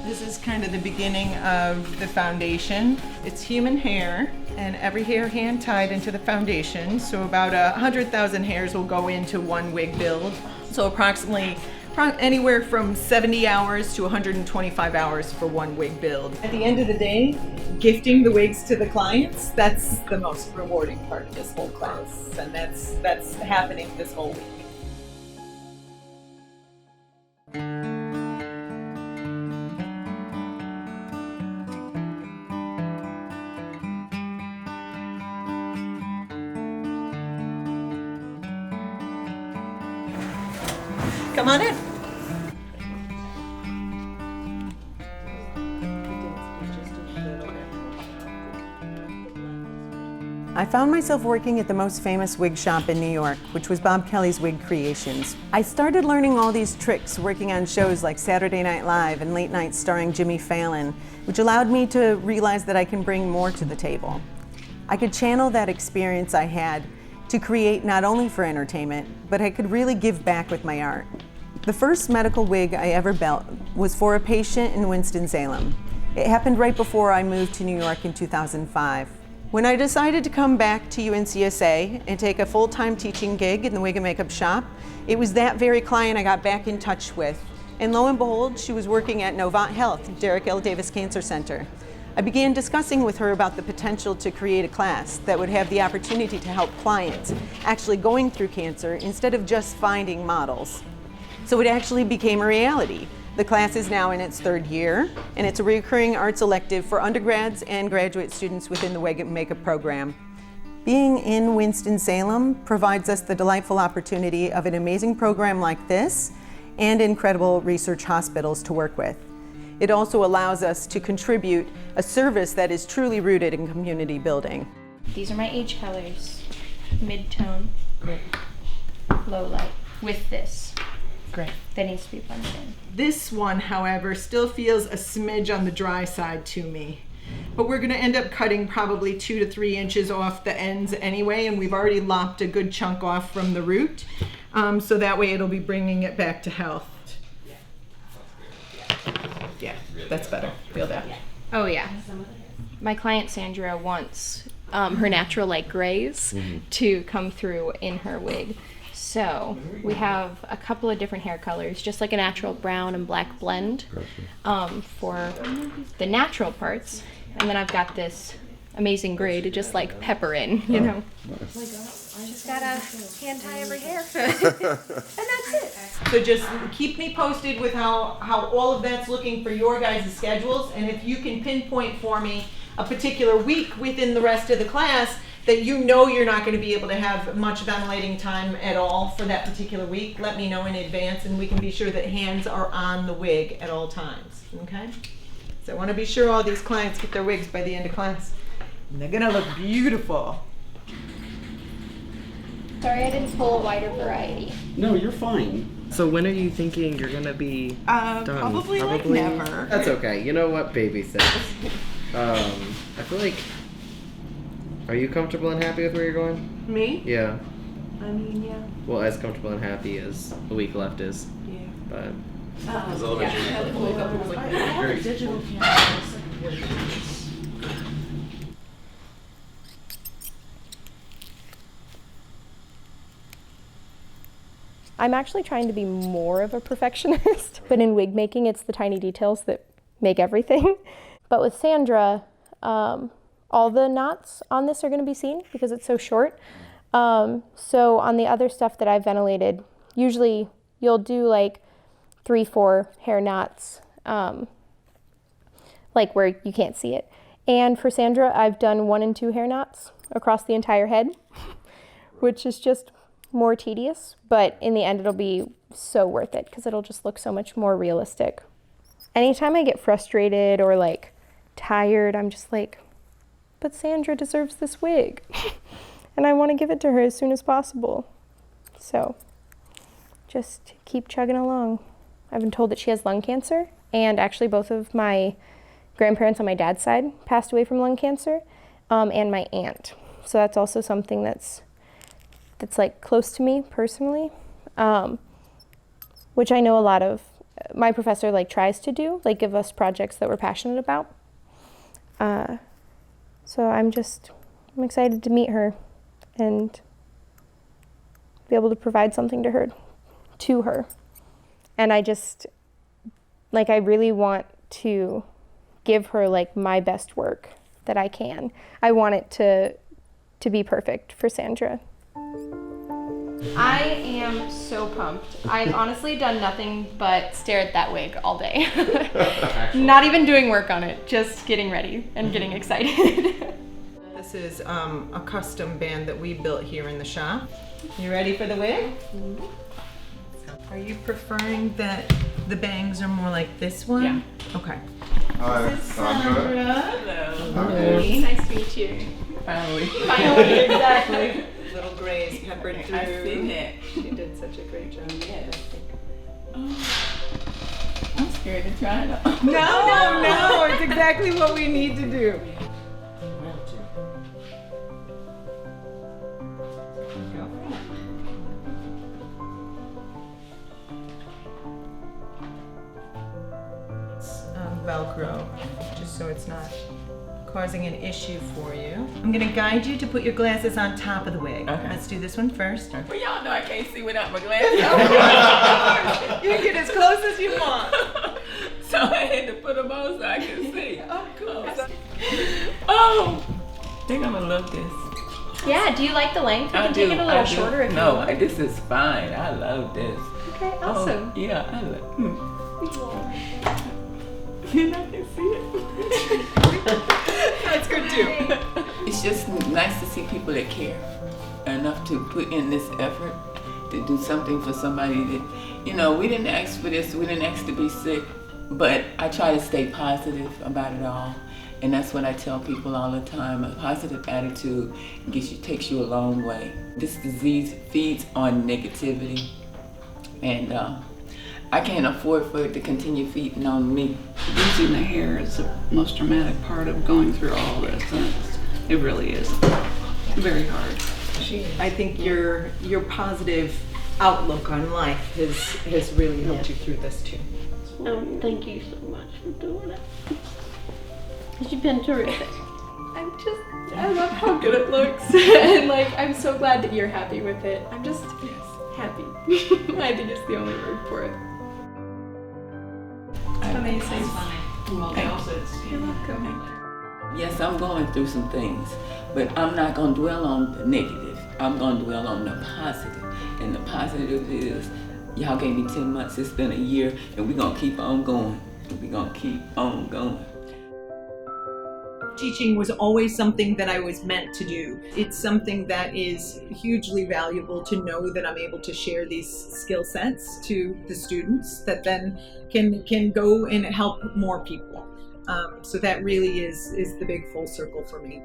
This is kind of the beginning of the foundation. It's human hair, and every hair hand tied into the foundation. So about 100,000 hairs will go into one wig build. So approximately anywhere from 70 hours to 125 hours for one wig build. At the end of the day, gifting the wigs to the clients, that's the most rewarding part of this whole class. And that's happening this whole week. Come on in. I found myself working at the most famous wig shop in New York, which was Bob Kelly's Wig Creations. I started learning all these tricks working on shows like Saturday Night Live and Late Night starring Jimmy Fallon, which allowed me to realize that I can bring more to the table. I could channel that experience I had to create not only for entertainment, but I could really give back with my art. The first medical wig I ever built was for a patient in Winston-Salem. It happened right before I moved to New York in 2005. When I decided to come back to UNCSA and take a full-time teaching gig in the wig and makeup shop, it was that very client I got back in touch with. And lo and behold, she was working at Novant Health, Derek L. Davis Cancer Center. I began discussing with her about the potential to create a class that would have the opportunity to help clients actually going through cancer instead of just finding models. So it actually became a reality. The class is now in its third year, and it's a recurring arts elective for undergrads and graduate students within the wig and makeup program. Being in Winston-Salem provides us the delightful opportunity of an amazing program like this and incredible research hospitals to work with. It also allows us to contribute a service that is truly rooted in community building. These are my age colors, mid-tone, low light, with this. Great. That needs to be blended in. This one, however, still feels a smidge on the dry side to me. But we're gonna end up cutting probably 2 to 3 inches off the ends anyway, and we've already lopped a good chunk off from the root. So that way it'll be bringing it back to health. Yeah, that's better. Feel that? Oh yeah. My client Sandra wants her natural like grays to come through in her wig. So we have a couple of different hair colors, just like a natural brown and black blend for the natural parts. And then I've got this amazing gray to just like pepper in, you know. Just gotta hand tie every hair. And that's it. So just keep me posted with how all of that's looking for your guys' schedules, and if you can pinpoint for me a particular week within the rest of the class that you know you're not going to be able to have much ventilating time at all for that particular week, let me know in advance and we can be sure that hands are on the wig at all times, okay? So I want to be sure all these clients get their wigs by the end of class. And they're going to look beautiful. Sorry I didn't pull a wider variety. No, you're fine. So when are you thinking you're gonna be done? Probably like never. That's okay. You know what? Baby steps. I feel like. Are you comfortable and happy with where you're going? Me? Yeah. I mean, yeah. Well, as comfortable and happy as the week left is. Yeah. But. I'm actually trying to be more of a perfectionist, but in wig making, it's the tiny details that make everything. But with Sandra, all the knots on this are going to be seen because it's so short. So on the other stuff that I've ventilated, usually you'll do like 3-4 hair knots, like where you can't see it. And for Sandra, I've done 1 and 2 hair knots across the entire head, which is just more tedious, but in the end it'll be so worth it because it'll just look so much more realistic. Anytime I get frustrated or like tired, I'm just like, but Sandra deserves this wig and I want to give it to her as soon as possible. So just keep chugging along. I've been told that she has lung cancer, and actually both of my grandparents on my dad's side passed away from lung cancer, and my aunt. So that's also something that's like close to me personally. which I know a lot of my professor like tries to do, like give us projects that we're passionate about. So I'm excited to meet her and be able to provide something to her. And I really want to give her like my best work that I can. I want it to be perfect for Sandra. I am so pumped. I've honestly done nothing but stare at that wig all day. Not even doing work on it, just getting ready and getting excited. This is a custom band that we built here in the shop. You ready for the wig? Are you preferring that the bangs are more like this one? Yeah. Okay. Hi, This is Sandra. Hello. Hello. Nice to meet you. Finally. Finally, exactly. Little grays peppered through. I've seen it. You did such a great job. Yes. I'm scared to try it on. No, it's exactly what we need to do. Velcro, just so it's not causing an issue for you. I'm gonna guide you to put your glasses on top of the wig. Okay. Let's do this one first. Well, y'all know I can't see without my glasses. You can get as close as you want. So I had to put them on so I can see. Oh, cool. Oh, they're gonna love this. Yeah, do you like the length? We I can do. take it a little I do. shorter if you No, want. this is fine. I love this. Okay, awesome. Oh, yeah, I love. And I can see it. That's good too. It's just nice to see people that care enough to put in this effort to do something for somebody that, we didn't ask for this, we didn't ask to be sick, but I try to stay positive about it all. And that's what I tell people all the time. A positive attitude takes you a long way. This disease feeds on negativity, and I can't afford for it to continue feeding on me. Losing the hair is the most dramatic part of going through all this. And it really is very hard. I think your positive outlook on life has really helped you through this too. Thank you so much for doing it. You've been terrific. I love how good it looks. And I'm so glad that you're happy with it. I'm just happy. I think it's the only word for it. Amazing. You're welcome. Yes, I'm going through some things, but I'm not going to dwell on the negative. I'm going to dwell on the positive. And the positive is, y'all gave me 10 months, it's been a year, and we're going to keep on going. We're going to keep on going. Teaching was always something that I was meant to do. It's something that is hugely valuable to know that I'm able to share these skill sets to the students that then can go and help more people. So that really is the big full circle for me.